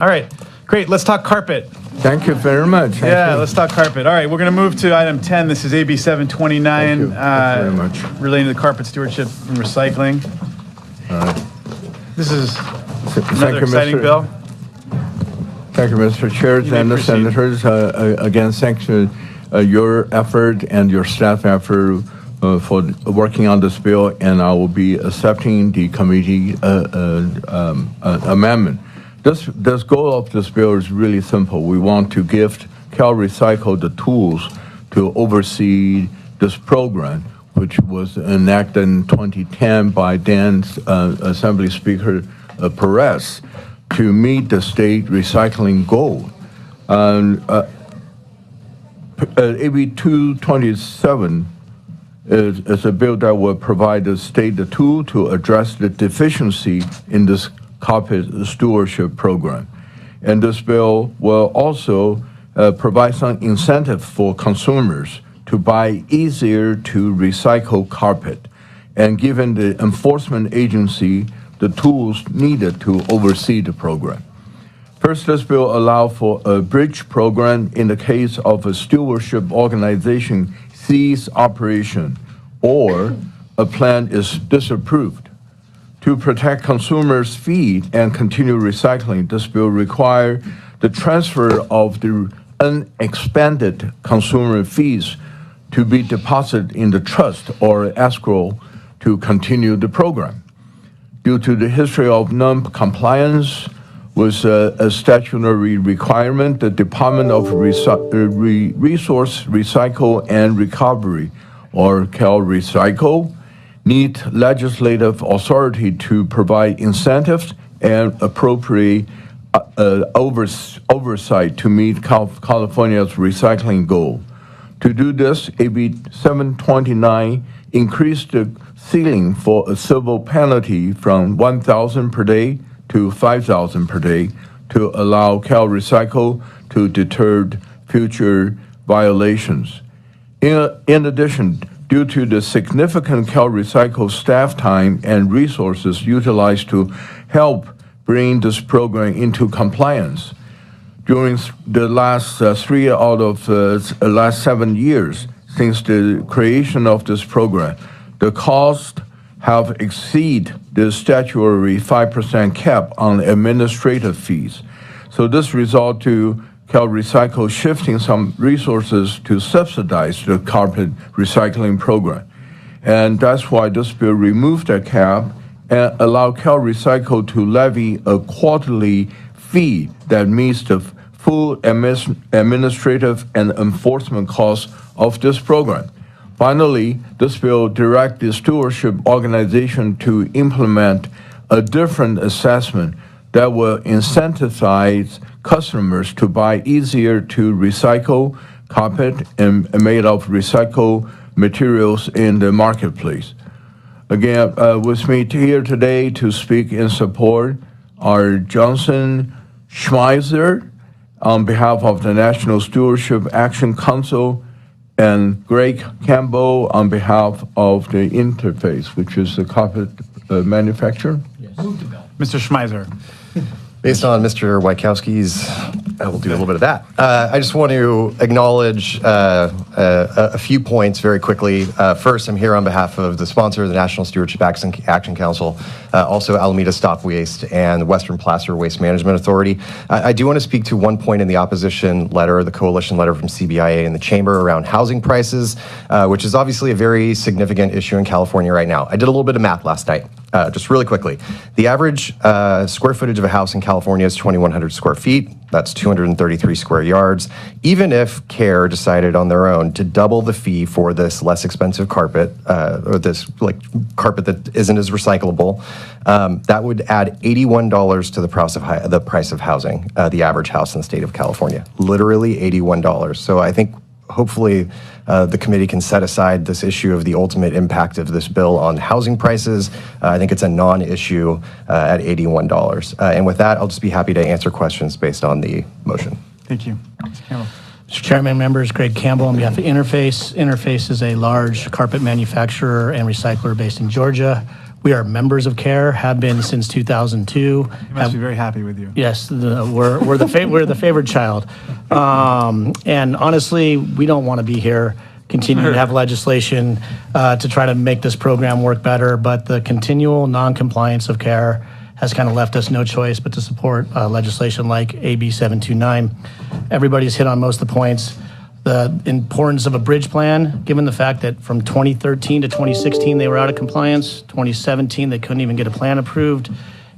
All right, great. Let's talk carpet. Thank you very much. Let's talk carpet. All right, we're going to move to item 10. This is AB 729. Thank you very much. Relating to carpet stewardship and recycling. All right. This is another exciting bill. Thank you, Mr. Chair and the senators. Again, thanks to your effort and your staff effort for working on this bill, and I will be accepting the committee amendment. This goal of this bill is really simple. We want to give Cal Recycle the tools to oversee this program, which was enacted in 2010 by then Assembly Speaker Perez, to meet the state recycling goal. AB 227 is a bill that will provide the state the tool to address the deficiency in this carpet stewardship program. And this bill will also provide some incentive for consumers to buy easier to recycle carpet, and given the enforcement agency the tools needed to oversee the program. First, this bill allows for a bridge program in the case of a stewardship organization cease operation or a plan is disapproved. To protect consumers' fee and continue recycling, this bill requires the transfer of the unexpended consumer fees to be deposited in the trust or escrow to continue the program. Due to the history of non-compliance with a statutory requirement, the Department of Resource Recycle and Recovery, or Cal Recycle, need legislative authority to provide incentives and appropriate oversight to meet California's recycling goal. To do this, AB 729 increased the ceiling for a civil penalty from $1,000 per day to $5,000 per day to allow Cal Recycle to deter future violations. In addition, due to the significant Cal Recycle staff time and resources utilized to help bring this program into compliance, during the last 3 out of the last 7 years since the creation of this program, the costs have exceeded the statutory 5% cap on administrative fees. So this resulted to Cal Recycle shifting some resources to subsidize the carpet recycling program. And that's why this bill removed that cap and allowed Cal Recycle to levy a quarterly fee that meets the full administrative and enforcement costs of this program. Finally, this bill directs the stewardship organization to implement a different assessment that will incentivize customers to buy easier to recycle carpet and made of recycled materials in the marketplace. Again, with me here today to speak in support are Johnson Schmeiser on behalf of the National Stewardship Action Council, and Greg Campbell on behalf of the Interface, which is the carpet manufacturer. Yes. Mr. Schmeiser. Based on Mr. Wajkowski's, I will do a little bit of that. I just want to acknowledge a few points very quickly. First, I'm here on behalf of the sponsor, the National Stewardship Action Council, also Alameda Stop Waste and the Western Placer Waste Management Authority. I do want to speak to one point in the opposition letter, the coalition letter from CBIA and the Chamber around housing prices, which is obviously a very significant issue in California right now. I did a little bit of math last night. Just really quickly, the average square footage of a house in California is 2,100 square feet. That's 233 square yards. Even if CARE decided on their own to double the fee for this less expensive carpet, or this carpet that isn't as recyclable, that would add $81 to the price of housing, the average house in the state of California. Literally $81. So I think hopefully the committee can set aside this issue of the ultimate impact of this bill on housing prices. I think it's a non-issue at $81. And with that, I'll just be happy to answer questions based on the motion. Thank you. Mr. Campbell. Mr. Chairman, members, Greg Campbell on behalf of Interface. Interface is a large carpet manufacturer and recycler based in Georgia. We are members of CARE, have been since 2002. He must be very happy with you. Yes, we're the favorite child. And honestly, we don't want to be here continuing to have legislation to try to make this program work better, but the continual non-compliance of CARE has kind of left us no choice but to support legislation like AB 729. Everybody's hit on most of the points. The importance of a bridge plan, given the fact that from 2013 to 2016, they were out of compliance. 2017, they couldn't even get a plan approved.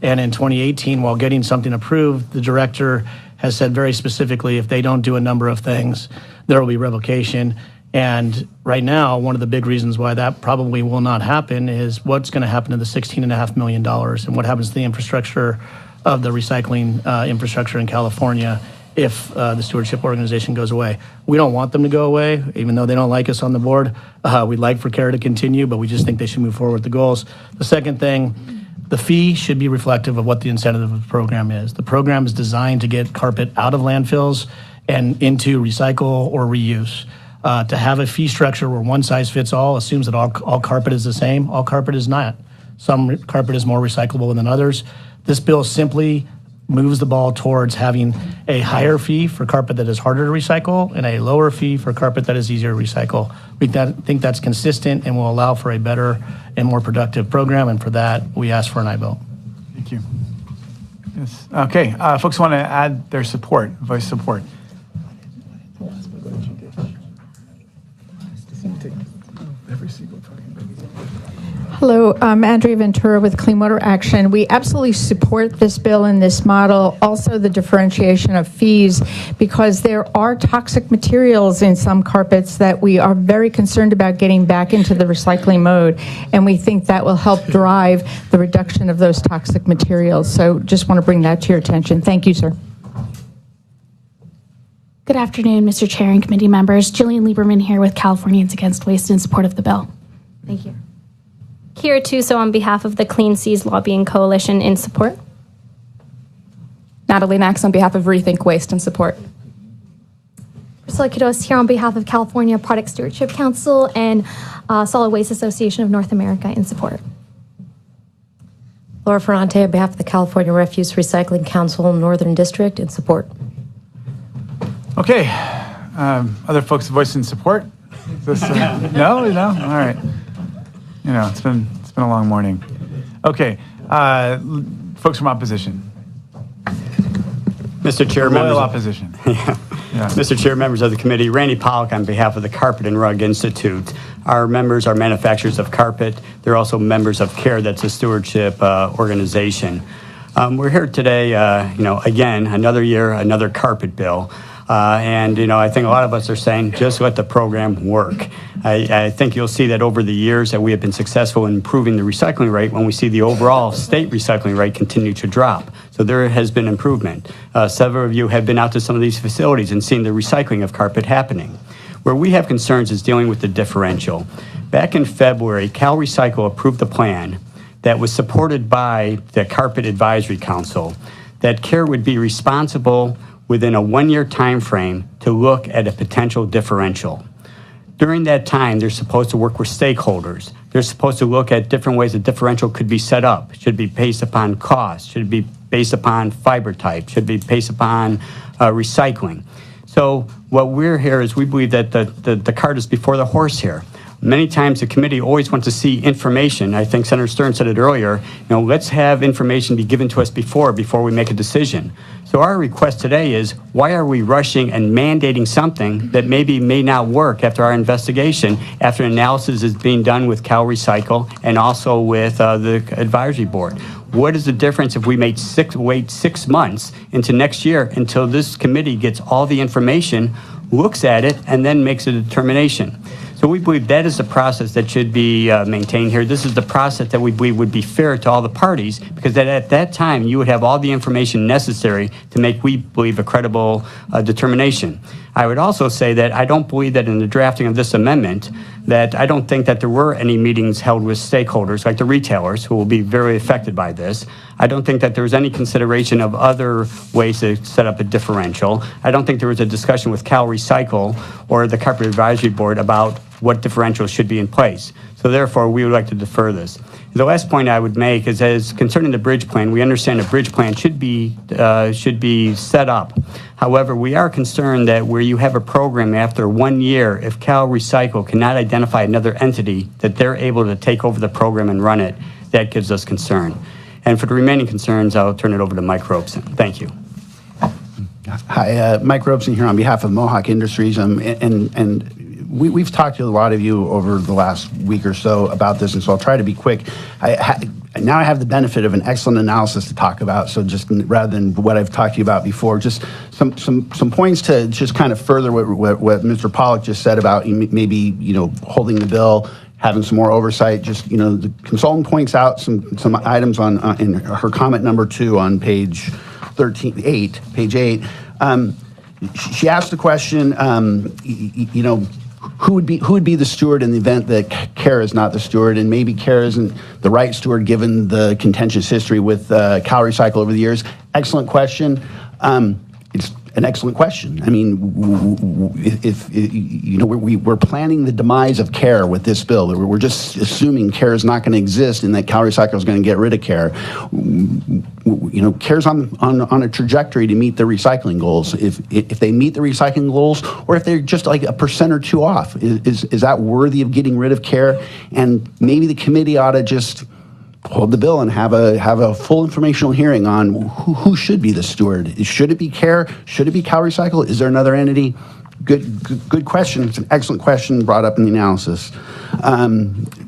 And in 2018, while getting something approved, the director has said very specifically, if they don't do a number of things, there will be revocation. And right now, one of the big reasons why that probably will not happen is what's going to happen to the $16.5 million and what happens to the infrastructure of the recycling infrastructure in California if the stewardship organization goes away. We don't want them to go away, even though they don't like us on the board. We'd like for CARE to continue, but we just think they should move forward with the goals. The second thing, the fee should be reflective of what the incentive of the program is. The program is designed to get carpet out of landfills and into recycle or reuse. To have a fee structure where one size fits all assumes that all carpet is the same. All carpet is not. Some carpet is more recyclable than others. This bill simply moves the ball towards having a higher fee for carpet that is harder to recycle and a lower fee for carpet that is easier to recycle. We think that's consistent and will allow for a better and more productive program, and for that, we ask for an aye vote. Thank you. Yes. Okay, folks want to add their support, voice support. Hello, I'm Andrea Ventura with Clean Water Action. We absolutely support this bill and this model, also the differentiation of fees, because there are toxic materials in some carpets that we are very concerned about getting back into the recycling mode, and we think that will help drive the reduction of those toxic materials. So just want to bring that to your attention. Thank you, sir. Good afternoon, Mr. Chair and committee members. Jillian Lieberman here with Californians Against Waste in support of the bill. Thank you. Kira Tuso on behalf of the Clean Seas Lobbying Coalition in support. Natalie Max on behalf of Rethink Waste in support. Priscilla Kidos here on behalf of California Product Stewardship Council and Solid Waste Association of North America in support. Laura Ferrante on behalf of the California Refuse Recycling Council Northern District in support. Okay, other folks voice in support? Is this, no? All right. You know, it's been a long morning. Okay, folks from opposition. Mr. Chair, Loyal opposition. Yeah. Mr. Chair, members of the committee, Randy Pollock on behalf of the Carpet and Rug Institute. Our members are manufacturers of carpet. They're also members of CARE, that's a stewardship organization. We're here today, again, another year, another carpet bill. And I think a lot of us are saying, just let the program work. I think you'll see that over the years that we have been successful in improving the recycling rate when we see the overall state recycling rate continue to drop. So there has been improvement. Several of you have been out to some of these facilities and seen the recycling of carpet happening. Where we have concerns is dealing with the differential. Back in February, Cal Recycle approved a plan that was supported by the Carpet Advisory Council that CARE would be responsible within a one-year time frame to look at a potential differential. During that time, they're supposed to work with stakeholders. They're supposed to look at different ways a differential could be set up. Should it be based upon cost? Should it be based upon fiber type? Should it be based upon recycling? So what we're here is we believe that the cart is before the horse here. Many times the committee always wants to see information. I think Senator Stern said it earlier, let's have information be given to us before we make a decision. So our request today is, why are we rushing and mandating something that may not work after our investigation, after analysis is being done with Cal Recycle and also with the advisory board? What is the difference if we wait 6 months into next year until this committee gets all the information, looks at it, and then makes a determination? So we believe that is the process that should be maintained here. This is the process that we believe would be fair to all the parties, because at that time you would have all the information necessary to make, we believe, a credible determination. I would also say that I don't believe that in the drafting of this amendment, that I don't think that there were any meetings held with stakeholders like the retailers who will be very affected by this. I don't think that there was any consideration of other ways to set up a differential. I don't think there was a discussion with Cal Recycle or the Carpet Advisory Board about what differentials should be in place. So therefore, we would like to defer this. The last point I would make is, as concerning the bridge plan, we understand a bridge plan should be set up. However, we are concerned that where you have a program after 1 year, if Cal Recycle cannot identify another entity that they're able to take over the program and run it, that gives us concern. And for the remaining concerns, I'll turn it over to Mike Robeson. Thank you. Hi, Mike Robeson here on behalf of Mohawk Industries, and we've talked to a lot of you over the last week or so about this, and so I'll try to be quick. Now I have the benefit of an excellent analysis to talk about, so just rather than what I've talked to you about before, just some points to just kind of further what Mr. Pollock just said about maybe, holding the bill, having some more oversight. Just, the consultant points out some items in her comment number 2 on page 8. She asked the question, who would be the steward in the event that CARE is not the steward, and maybe CARE isn't the right steward given the contentious history with Cal Recycle over the years? Excellent question. It's an excellent question. I mean, we're planning the demise of CARE with this bill. We're just assuming CARE is not going to exist and that Cal Recycle is going to get rid of CARE. CARE's on a trajectory to meet the recycling goals. If they meet the recycling goals, or if they're just like 1% or 2% off, is that worthy of getting rid of CARE? And maybe the committee ought to just hold the bill and have a full informational hearing on who should be the steward. Should it be CARE? Should it be Cal Recycle? Is there another entity? Good question. It's an excellent question brought up in the analysis.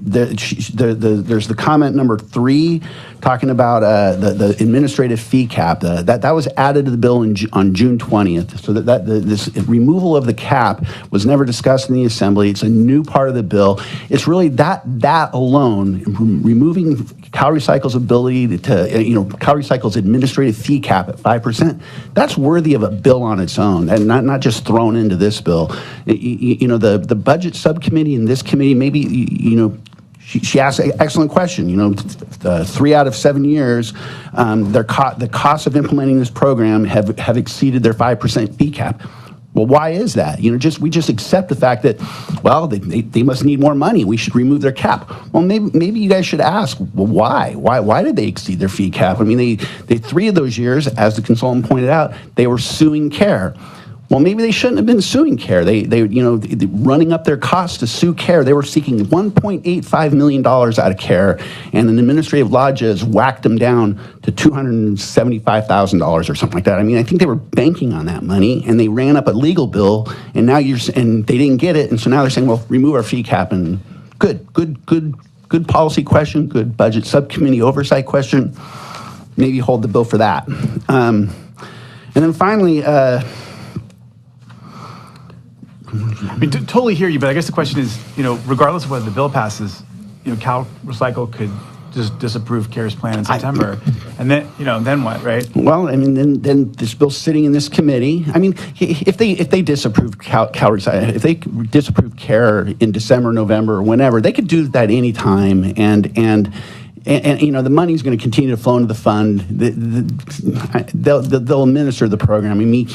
There's the comment number 3 talking about the administrative fee cap. That was added to the bill on June 20th. So this removal of the cap was never discussed in the Assembly. It's a new part of the bill. It's really that alone, removing Cal Recycle's ability to Cal Recycle's administrative fee cap at 5%. That's worthy of a bill on its own, and not just thrown into this bill. The budget subcommittee and this committee, maybe she asked an excellent question. 3 out of 7 years, the costs of implementing this program have exceeded their 5% fee cap. Well, why is that? We just accept the fact that, well, they must need more money. We should remove their cap. Well, maybe you guys should ask, well, why? Why did they exceed their fee cap? I mean, they 3 of those years, as the consultant pointed out, they were suing CARE. Well, maybe they shouldn't have been suing CARE. They running up their costs to sue CARE. They were seeking $1.85 million out of CARE, and an administrative law judge whacked them down to $275,000 or something like that. I mean, I think they were banking on that money, and they ran up a legal bill, and now and they didn't get it, and so now they're saying, well, remove our fee cap. And good policy question, good budget subcommittee oversight question. Maybe hold the bill for that. And then finally. I mean, totally hear you, but I guess the question is, regardless of whether the bill passes, Cal Recycle could just disapprove CARE's plan in September, and then, then what, right? Well, I mean, then this bill's sitting in this committee. I mean, if they disapprove Cal Recycle, if they disapprove CARE in December, November, or whenever, they could do that any time, and the money's going to continue to flow into the fund. They'll administer the program. I mean, you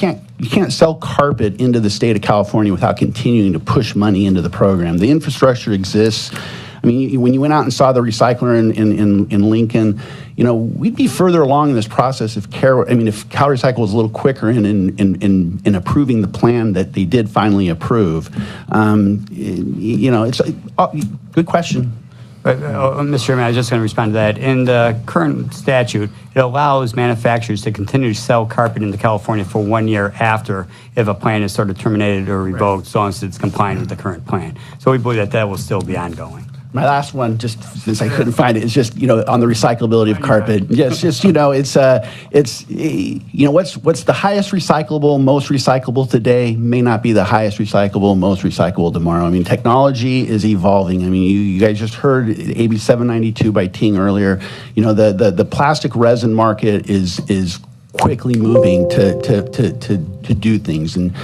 can't sell carpet into the state of California without continuing to push money into the program. The infrastructure exists. I mean, when you went out and saw the recycler in Lincoln, we'd be further along in this process if Cal Recycle was a little quicker in approving the plan that they did finally approve. It's a good question. Mr. Chairman, I was just going to respond to that. In the current statute, it allows manufacturers to continue to sell carpet into California for 1 year after if a plan is sort of terminated or revoked, right, as long as it's compliant with the current plan. So we believe that will still be ongoing. My last one, just since I couldn't find it, is just on the recyclability of carpet. Yes, just what's the highest recyclable, most recyclable today may not be the highest recyclable, most recyclable tomorrow. I mean, technology is evolving. I mean, you guys just heard AB 792 by Ting earlier. The plastic resin market is quickly moving to do things, and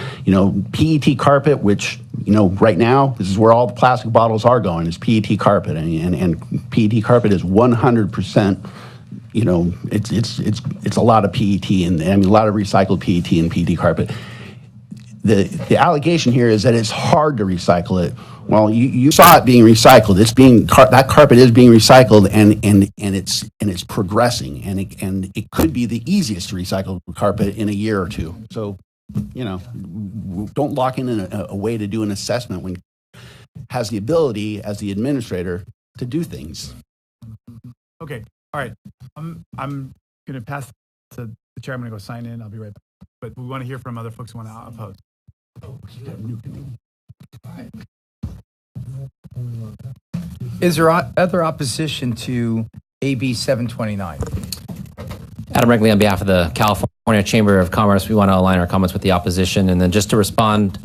PET carpet, which right now this is where all the plastic bottles are going, is PET carpet, and PET carpet is 100%. It's a lot of PET, and I mean a lot of recycled PET and PET carpet. the allegation here is that it's hard to recycle it. Well, you saw it being recycled. It's being that carpet is being recycled, and it's progressing, and it could be the easiest to recycle carpet in a year or two. So, don't lock in a way to do an assessment when has the ability as the administrator to do things. Okay, all right. I'm going to pass to the chair. I'm going to go sign in. I'll be right back. But we want to hear from other folks who want to oppose. Is there other opposition to AB 729? Adam Wrigley on behalf of the California Chamber of Commerce. We want to align our comments with the opposition. And then just to respond,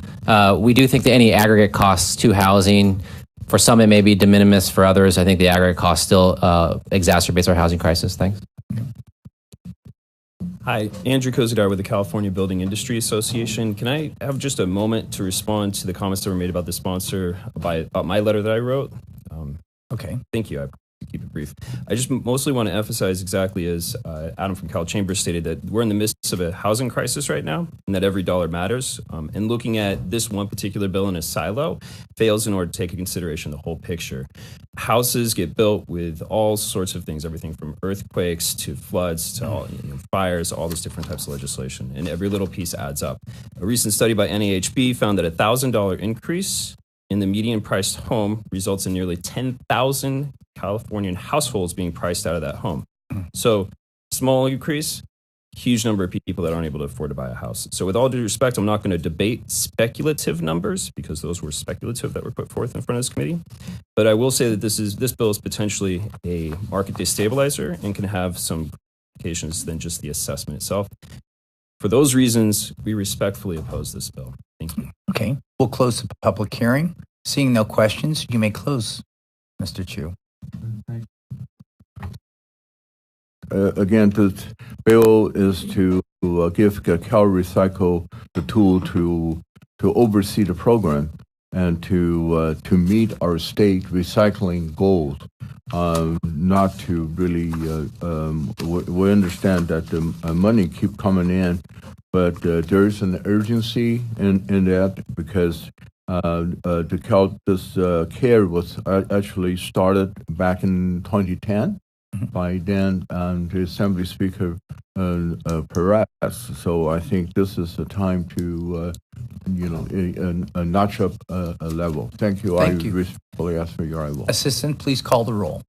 we do think that any aggregate costs to housing, for some it may be de minimis, for others I think the aggregate cost still exacerbates our housing crisis. Thanks. Hi, Andrew Kozadar with the California Building Industry Association. Can I have just a moment to respond to the comments that were made about the sponsor, about my letter that I wrote? Okay. Thank you. I keep it brief. I just mostly want to emphasize exactly as Adam from Cal Chambers stated that we're in the midst of a housing crisis right now and that every dollar matters. And looking at this one particular bill in a silo fails in order to take into consideration the whole picture. Houses get built with all sorts of things, everything from earthquakes to floods to all, fires, all those different types of legislation. And every little piece adds up. A recent study by NAHB found that a $1,000 increase in the median priced home results in nearly 10,000 Californian households being priced out of that home. So small increase, huge number of people that aren't able to afford to buy a house. So with all due respect, I'm not going to debate speculative numbers because those were speculative that were put forth in front of this committee. But I will say that this bill is potentially a market destabilizer and can have some implications than just the assessment itself. For those reasons, we respectfully oppose this bill. Thank you. Okay, we'll close the public hearing. Seeing no questions, you may close, Mr. Chu. Again, this bill is to give Cal Recycle the tool to oversee the program and to meet our state recycling goals. Not to really, we understand that the money keep coming in, but there is an urgency in that because this CARE was actually started back in 2010 by then the Assembly Speaker Perez. So I think this is the time to notch up a level. Thank you. Thank you. Respectfully ask for your eye vote. Assistant, please call the roll.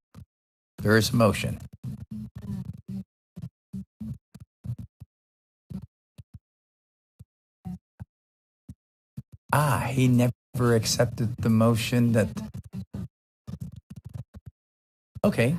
There is a motion. He never accepted the motion that... Okay,